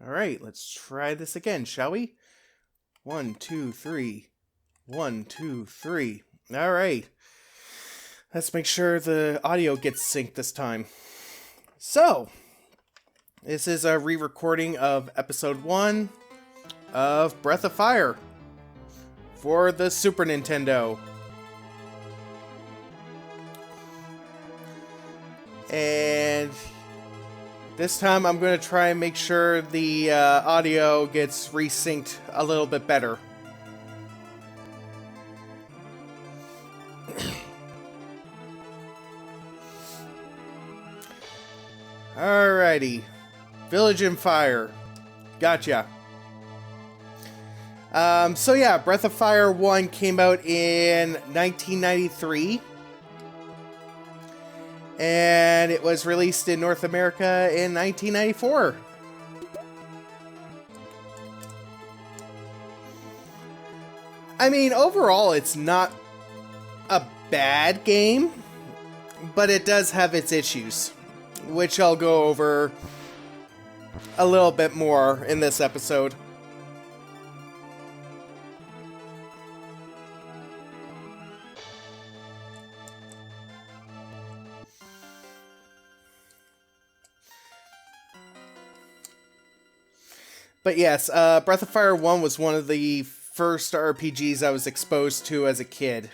Alright, let's try this again, shall we? 1, 2, 3. 1, 2, 3. Alright. Let's make sure the audio gets synced this time. So, this is a re-recording of episode 1 of Breath of Fire for the Super Nintendo. And this time I'm going to try and make sure the audio gets resynced a little bit better. Alrighty. Village in Fire. Gotcha. So yeah, Breath of Fire 1 came out in 1993. And it was released in North America in 1994. I mean, overall, it's not a bad game, but it does have its issues, which I'll go over a little bit more in this episode. But yes, Breath of Fire 1 was one of the first RPGs I was exposed to as a kid.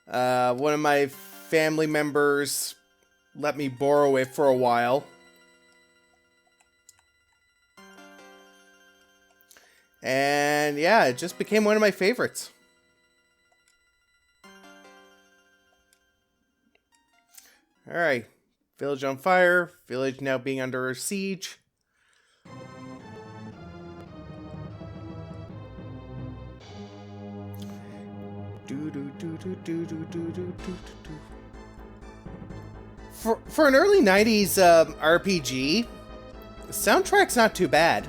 One of my family members let me borrow it for a while. And yeah, it just became one of my favorites. Alright, village on fire, village now being under siege. For an early 90s RPG, the soundtrack's not too bad.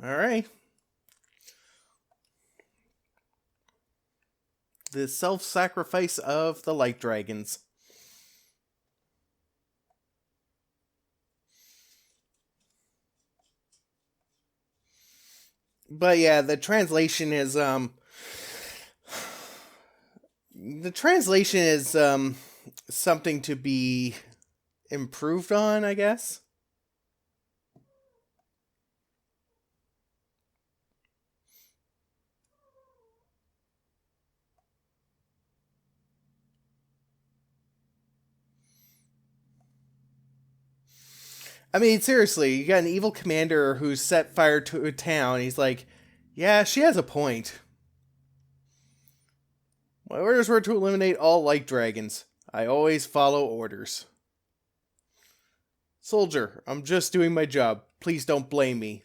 Alright. The self-sacrifice of the light dragons. But yeah, the translation is something to be improved on, I guess. I mean, seriously, you got an evil commander who's set fire to a town. He's like, yeah, she has a point. My orders were to eliminate all light dragons. I always follow orders. Soldier, I'm just doing my job. Please don't blame me.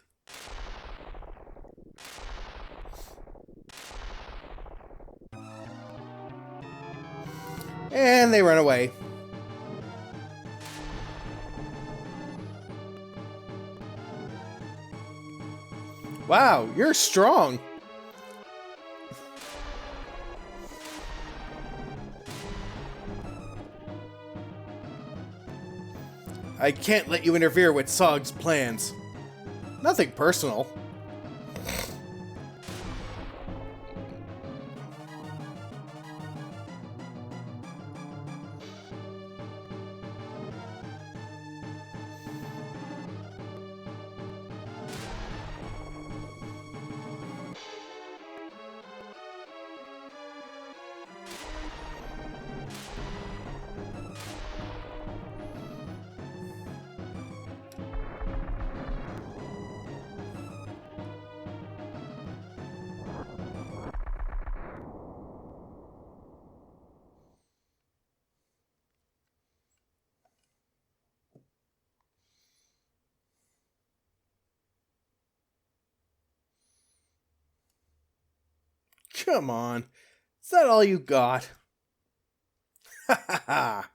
And they run away. Wow, you're strong. I can't let you interfere with Sog's plans. Nothing personal. Come on. Is that all you got? Ha ha ha.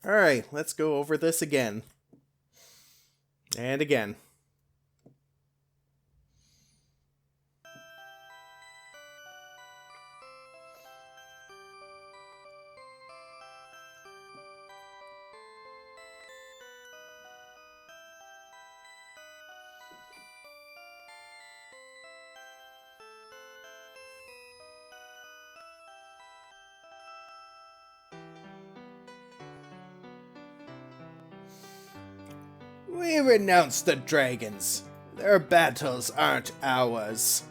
Alright, let's go over this again. And again. We renounce the dragons. Their battles aren't ours.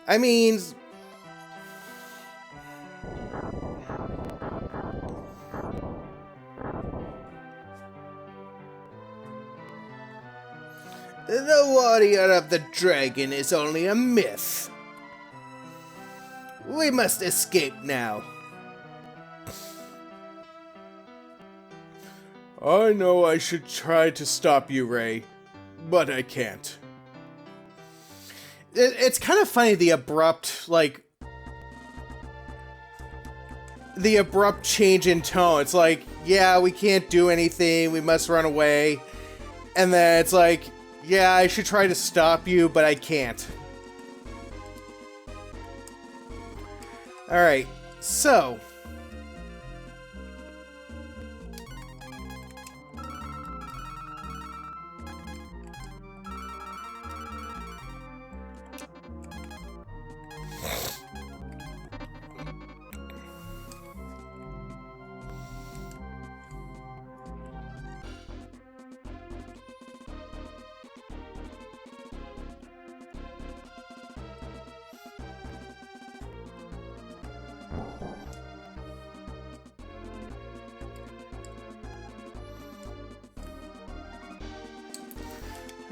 I mean... the warrior of the dragon is only a myth. We must escape now. I know I should try to stop you, Ray, but I can't. It's kind of funny, the abrupt change in tone. It's like, yeah, we can't do anything, we must run away. And then it's like, yeah, I should try to stop you, but I can't. Alright, so...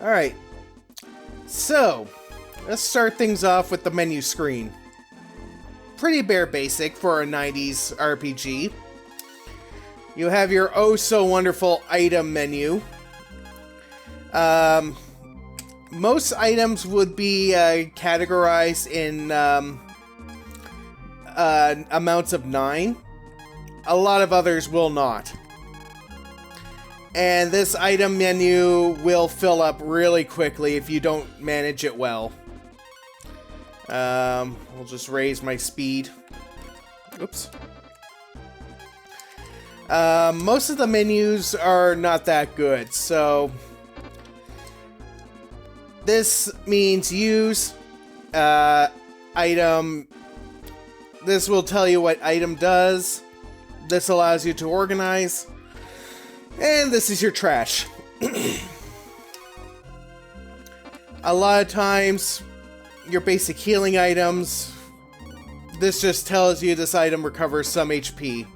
Alright, so let's start things off with the menu screen. Pretty bare basic for a 90s RPG. You have your oh so wonderful item menu. Most items would be categorized in amounts of 9. A lot of others will not. And this item menu will fill up really quickly if you don't manage it well. We'll just raise my speed. Oops. Most of the menus are not that good, so this means use item. This will tell you what item does. This allows you to organize, and this is your trash. A lot of times, your basic healing items, this just tells you this item recovers some HP.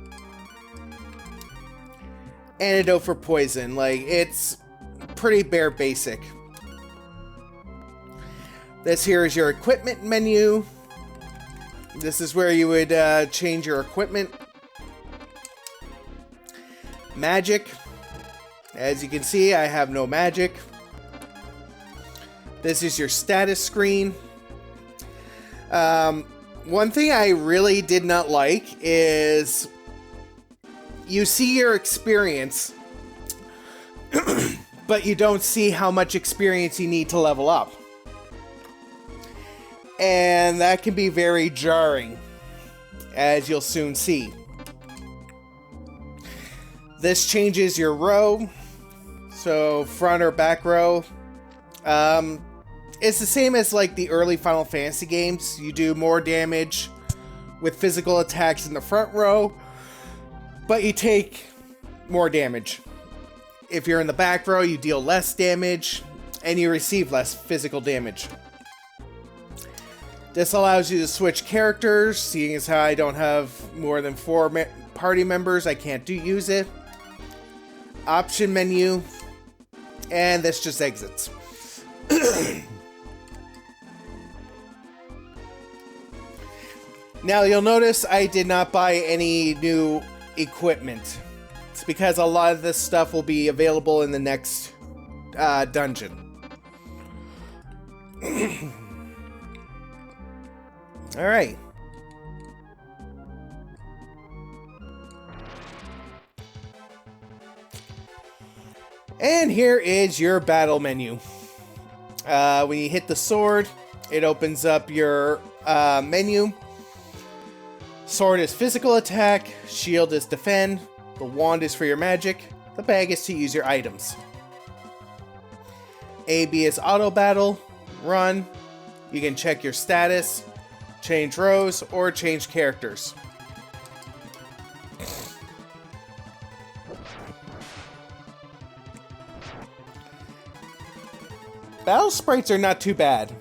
Antidote for poison, like, it's pretty bare basic. This here is your equipment menu. This is where you would change your equipment. Magic. As you can see, I have no magic. This is your status screen. One thing I really did not like is you see your experience, but you don't see how much experience you need to level up. And that can be very jarring, as you'll soon see. This changes your row, so front or back row. It's the same as like the early Final Fantasy games. You do more damage with physical attacks in the front row, but you take more damage. If you're in the back row, you deal less damage, and you receive less physical damage. This allows you to switch characters. Seeing as how I don't have more than 4 party members, I can't use it. Option menu, and this just exits. Now you'll notice I did not buy any new equipment. It's because a lot of this stuff will be available in the next dungeon. Alright. And here is your battle menu. When you hit the sword, it opens up your menu. Sword is physical attack, shield is defend, the wand is for your magic, the bag is to use your items. AB is auto battle, run, you can check your status, change rows, or change characters. Battle sprites are not too bad.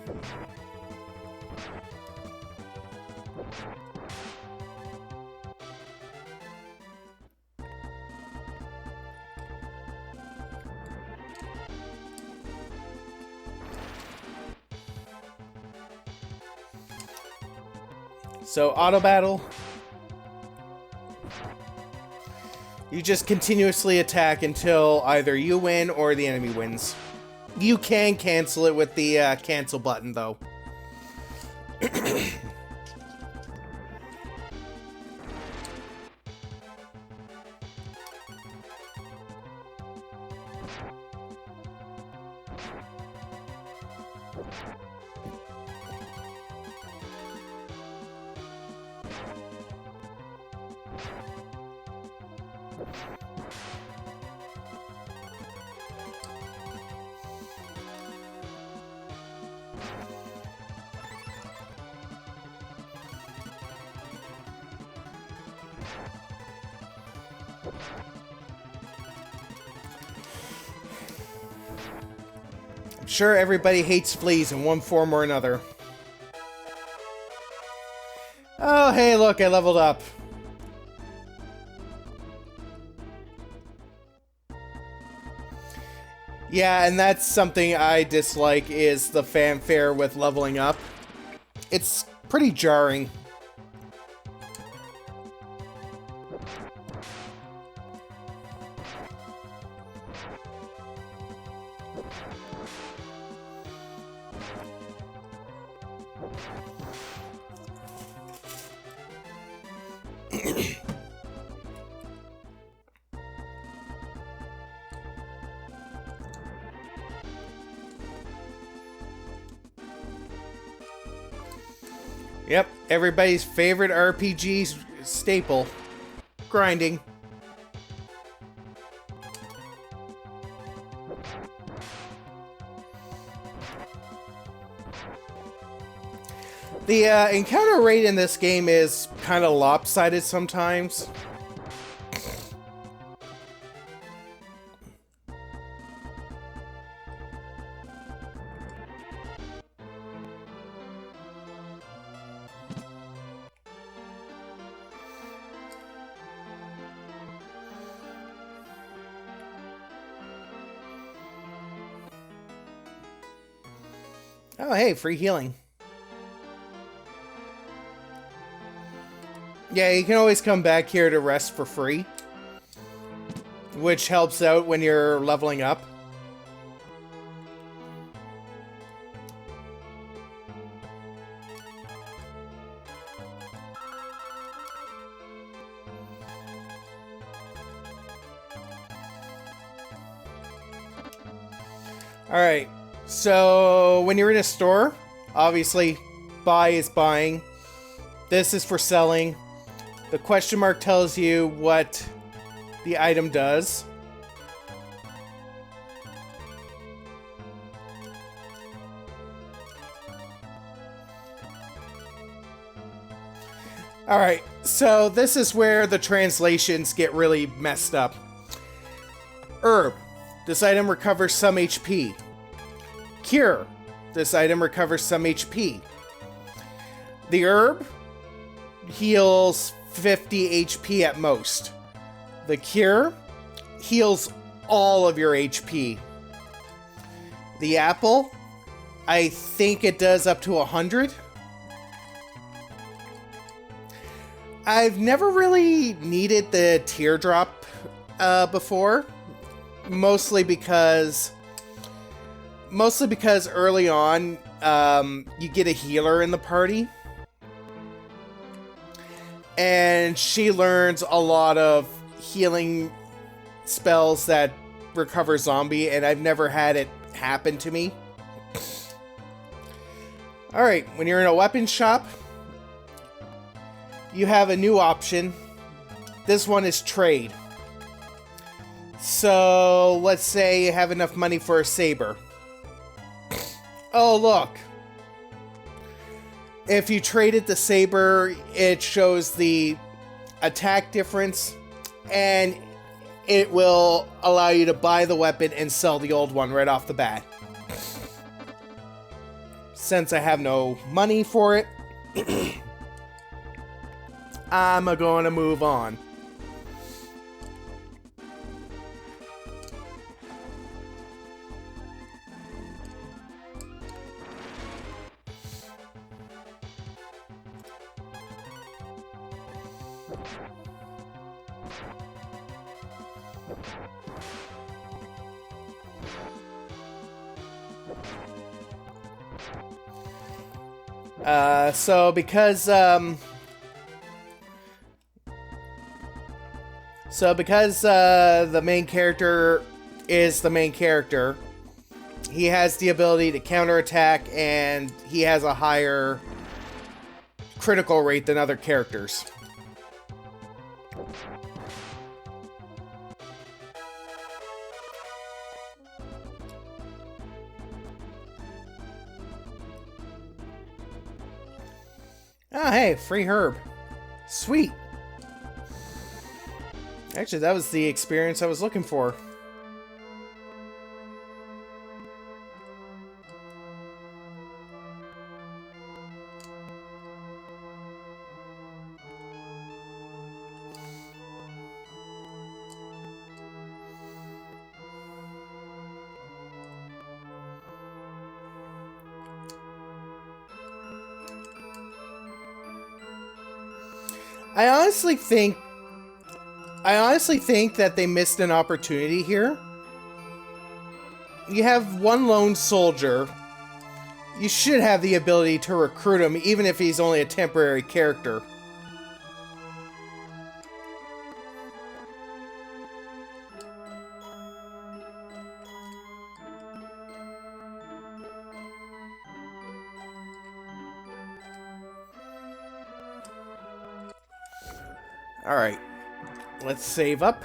So, auto battle. You just continuously attack until either you win or the enemy wins. You can cancel it with the cancel button, though. I'm sure everybody hates fleas in one form or another. Oh, hey, look, I leveled up. Yeah, and that's something I dislike, is the fanfare with leveling up. It's pretty jarring. Yep, everybody's favorite RPG staple. Grinding. The encounter rate in this game is kind of lopsided sometimes. Oh, hey, free healing. Yeah, you can always come back here to rest for free, which helps out when you're leveling up. Alright, so when you're in a store, obviously buy is buying. This is for selling. The question mark tells you what the item does. Alright, so this is where the translations get really messed up. Herb. This item recovers some HP. Cure. This item recovers some HP. The herb heals 50 HP at most. The cure heals all of your HP. The apple, I think it does up to 100. I've never really needed the teardrop before. Mostly because early on, you get a healer in the party. And she learns a lot of healing spells that recover zombie, and I've never had it happen to me. Alright, when you're in a weapon shop, you have a new option. This one is trade. So, let's say you have enough money for a saber. Oh, look. If you traded the saber, it shows the attack difference, and it will allow you to buy the weapon and sell the old one right off the bat. Since I have no money for it, I'm going to move on. because the main character is the main character, he has the ability to counterattack, and he has a higher critical rate than other characters. Oh, hey, free herb. Sweet. Actually, that was the experience I was looking for. I honestly think that they missed an opportunity here. You have one lone soldier. You should have the ability to recruit him, even if he's only a temporary character. Alright. Let's save up.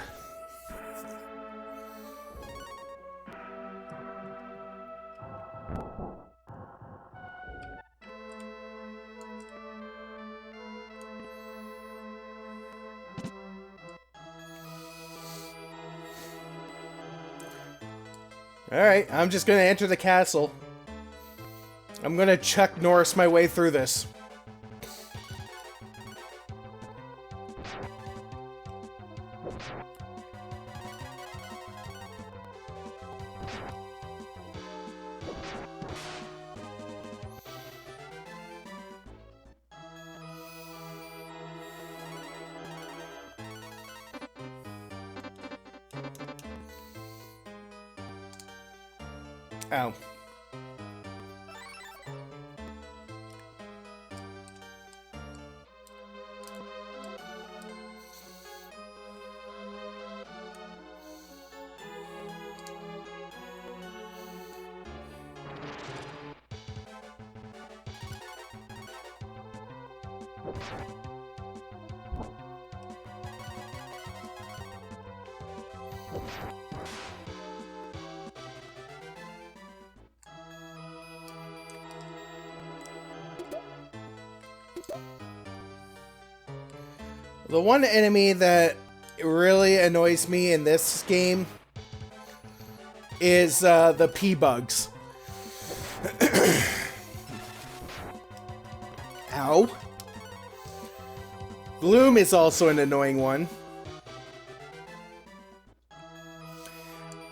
Alright, I'm just gonna enter the castle. I'm gonna Chuck Norris my way through this. Ow. The one enemy that really annoys me in this game is the P-Bugs. Ow. Gloom is also an annoying one.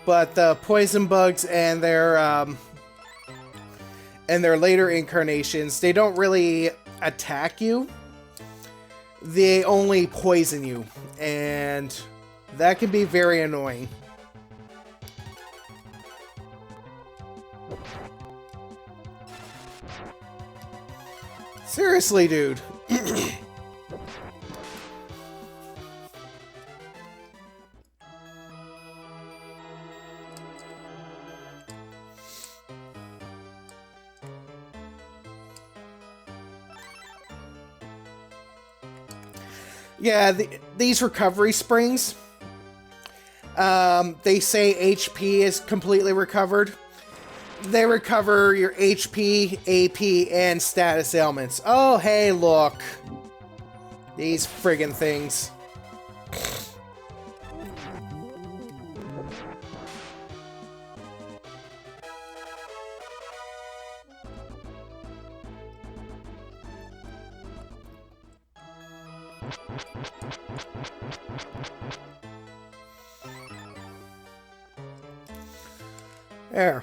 But the Poison Bugs and their later incarnations, they don't really attack you. They only poison you, and that can be very annoying. Seriously, dude. Yeah, these recovery springs, they say HP is completely recovered. They recover your HP, AP, and status ailments. Oh, hey, look. These friggin' things. There.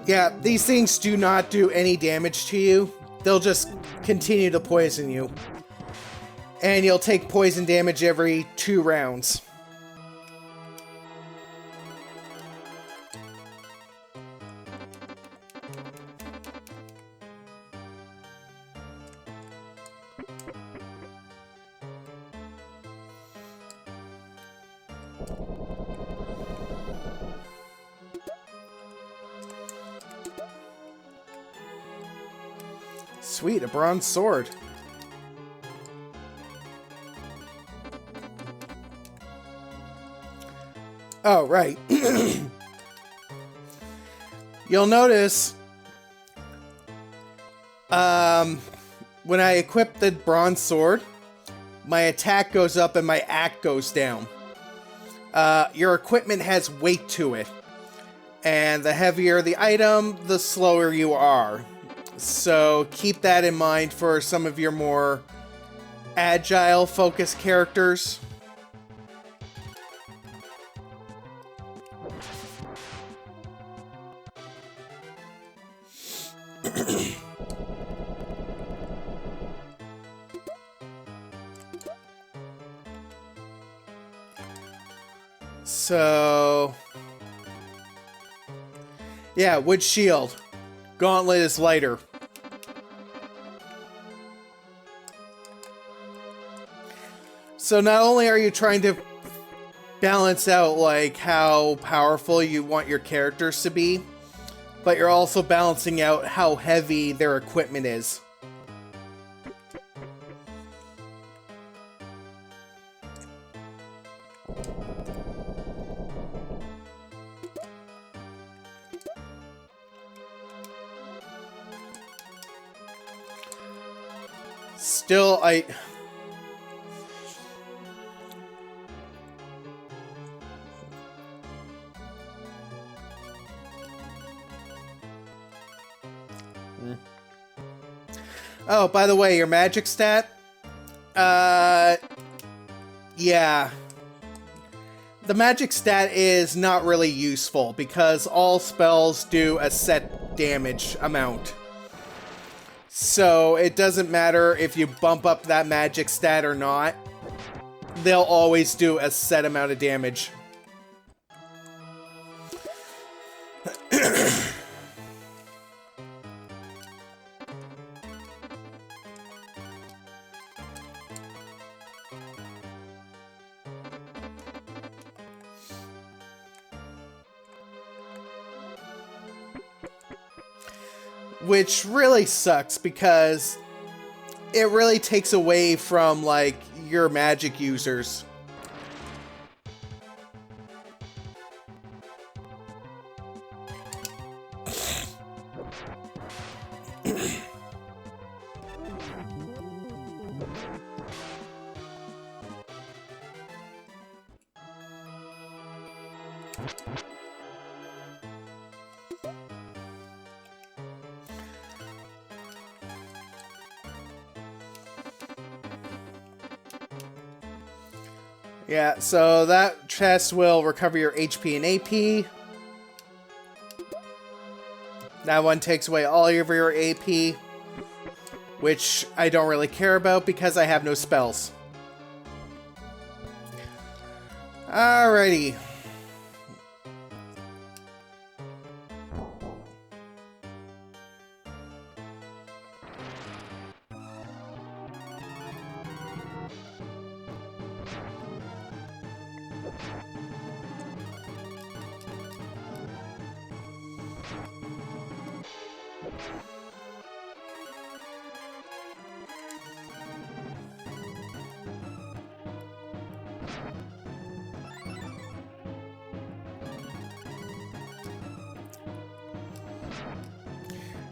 Yeah, these things do not do any damage to you. They'll just continue to poison you. And you'll take poison damage every 2 rounds. Sweet, a bronze sword. Oh, right. You'll notice when I equip the bronze sword, my attack goes up and my act goes down. Your equipment has weight to it. And the heavier the item, the slower you are. So keep that in mind for some of your more agile focused characters. So... yeah, wood shield. Gauntlet is lighter. So not only are you trying to balance out like how powerful you want your characters to be, but you're also balancing out how heavy their equipment is. Still, oh, by the way, your magic stat? Yeah. The magic stat is not really useful because all spells do a set damage amount. So it doesn't matter if you bump up that magic stat or not. They'll always do a set amount of damage. Which really sucks because it really takes away from, like, your magic users. Yeah, so that chest will recover your HP and AP. That one takes away all of your AP, which I don't really care about because I have no spells. Alrighty.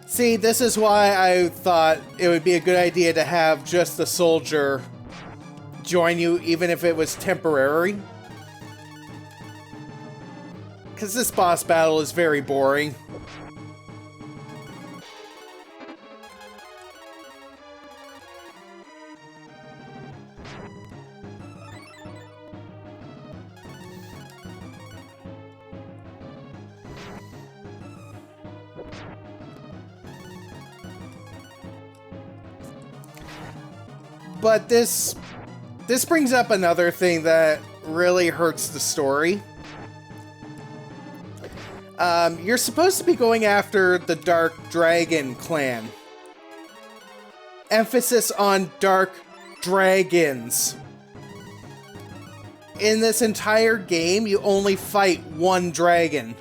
See, this is why I thought it would be a good idea to have just the soldier join you, even if it was temporary. Because this boss battle is very boring. But this brings up another thing that really hurts the story. You're supposed to be going after the Dark Dragon clan. Emphasis on Dark Dragons. In this entire game, you only fight one dragon.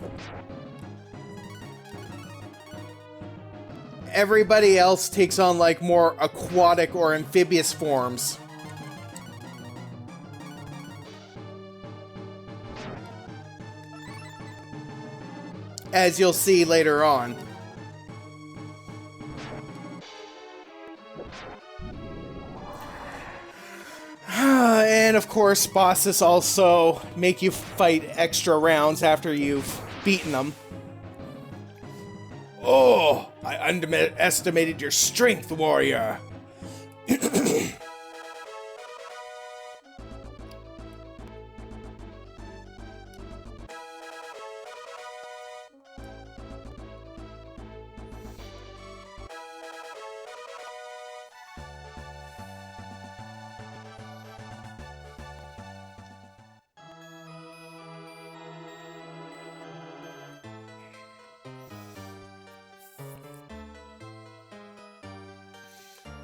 Everybody else takes on, like, more aquatic or amphibious forms. As you'll see later on. And of course, bosses also make you fight extra rounds after you've beaten them. Oh, I underestimated your strength, warrior.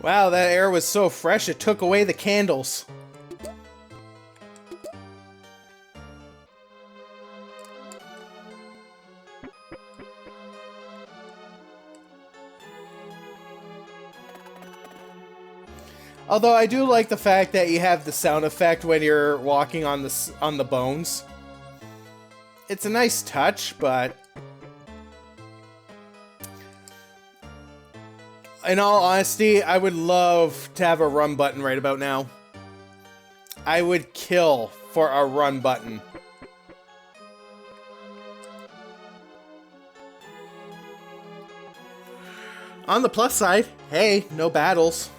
Wow, that air was so fresh it took away the candles. Although I do like the fact that you have the sound effect when you're walking on the bones. It's a nice touch, but in all honesty, I would love to have a run button right about now. I would kill for a run button. On the plus side, hey, no battles.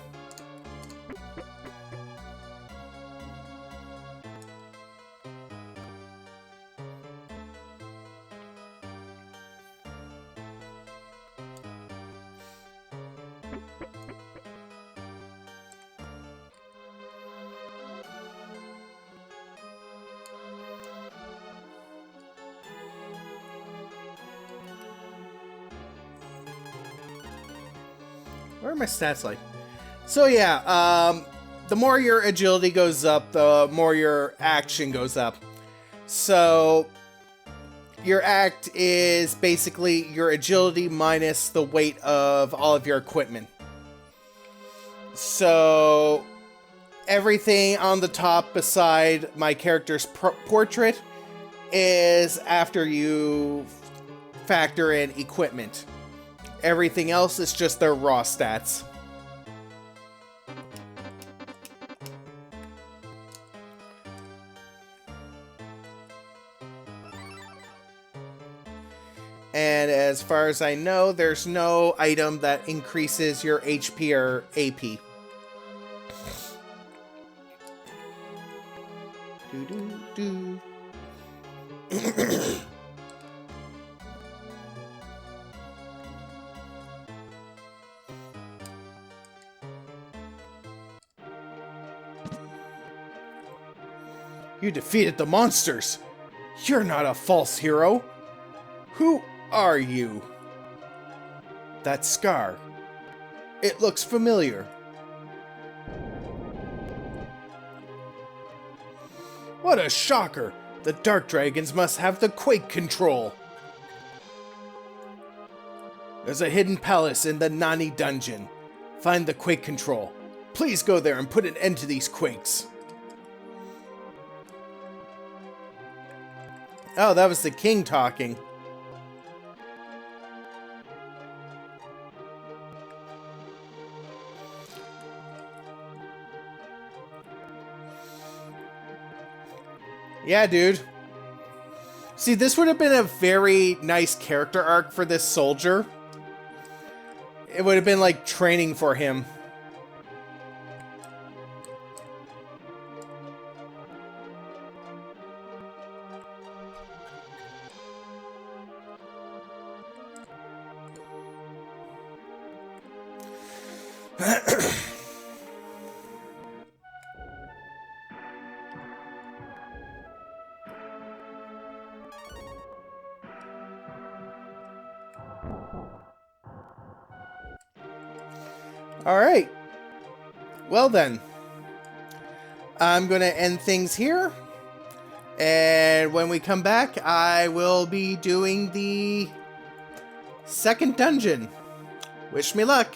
What are my stats like? So yeah, the more your agility goes up, the more your action goes up. So your act is basically your agility minus the weight of all of your equipment. So everything on the top beside my character's portrait is after you factor in equipment. Everything else is just their raw stats. And as far as I know, there's no item that increases your HP or AP. You defeated the monsters! You're not a false hero! Who are you? That scar. It looks familiar. What a shocker! The Dark Dragons must have the Quake Control! There's a hidden palace in the Nani dungeon. Find the Quake Control. Please go there and put an end to these quakes. Oh, that was the king talking. Yeah, dude. See, this would have been a very nice character arc for this soldier. It would have been like training for him. Alright. Well then. I'm going to end things here. And when we come back, I will be doing the second dungeon. Wish me luck.